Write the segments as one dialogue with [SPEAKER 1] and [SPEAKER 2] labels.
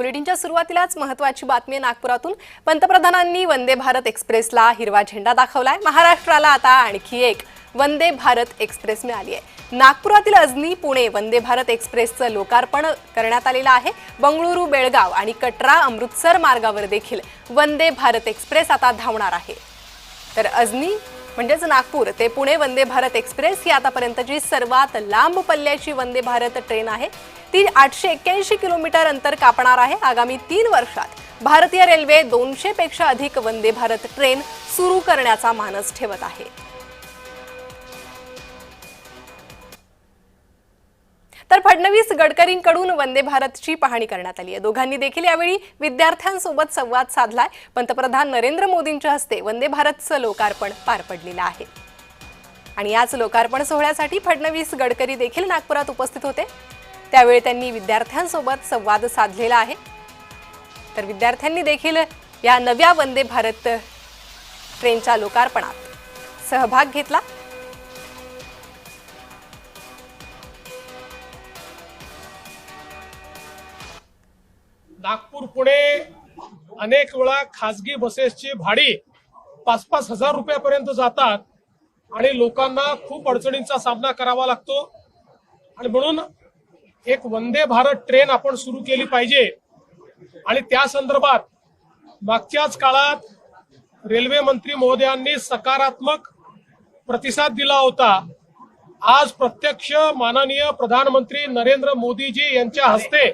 [SPEAKER 1] बुलेटिनच्या सुरुवातीलाच महत्त्वाची बातमी नागपुरातून पंतप्रधानांनी वंदे भारत एक्सप्रेसला हिरवा झेंडा दाखवलाय। महाराष्ट्राला आता आणखी एक वंदे भारत एक्सप्रेस मिळाली आहे। नागपुरातील अजनी पुणे वंदे भारत एक्सप्रेसचं लोकार्पण करण्यात आलेलं आहे। बंगळुरू बेळगाव आणि कटरा अमृतसर मार्गावर देखील वंदे भारत एक्सप्रेस आता धावणार आहे। तर अजनी म्हणजेच नागपूर ते पुणे वंदे भारत एक्सप्रेस ही आतापर्यंतची सर्वात लांब पल्ल्याची वंदे भारत ट्रेन आहे। ती 881 किलोमीटर अंतर कापणार आहे। आगामी 3 वर्षात भारतीय रेल्वे 200 पेक्षा अधिक वंदे भारत ट्रेन सुरू करण्याचा मानस ठेवत आहे। तर फडणवीस गडकरींकडून वंदे भारतची पाहणी करण्यात आली आहे। दोघांनी देखील यावेळी विद्यार्थ्यांसोबत संवाद साधलाय। पंतप्रधान नरेंद्र मोदींच्या हस्ते वंदे भारतचं लोकार्पण पार पडलेलं आहे आणि याच लोकार्पण सोहळ्यासाठी फडणवीस गडकरी देखील नागपुरात उपस्थित होते। त्यावेळी त्यांनी विद्यार्थ्यांसोबत संवाद साधलेला आहे। तर विद्यार्थ्यांनी देखील या नव्या वंदे भारत ट्रेनच्या लोकार्पणात सहभाग घेतला।
[SPEAKER 2] नागपूर पुणे अनेक वेळा खासगी बसेसची भाडी 5-5 हजार रुपयापर्यंत जातात आणि लोकांना खूप अडचणींचा सामना करावा लागतो आणि म्हणून एक वंदे भारत ट्रेन आपण सुरू केली पाहिजे। आणि त्या संदर्भात मागच्याच काळात रेल्वे मंत्री महोदयांनी सकारात्मक प्रतिसाद दिला होता। आज प्रत्यक्ष माननीय प्रधानमंत्री नरेंद्र मोदीजी यांच्या हस्ते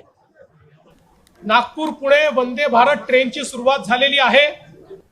[SPEAKER 2] नागपूर पुणे वंदे भारत ट्रेनची सुरुवात झालेली आहे।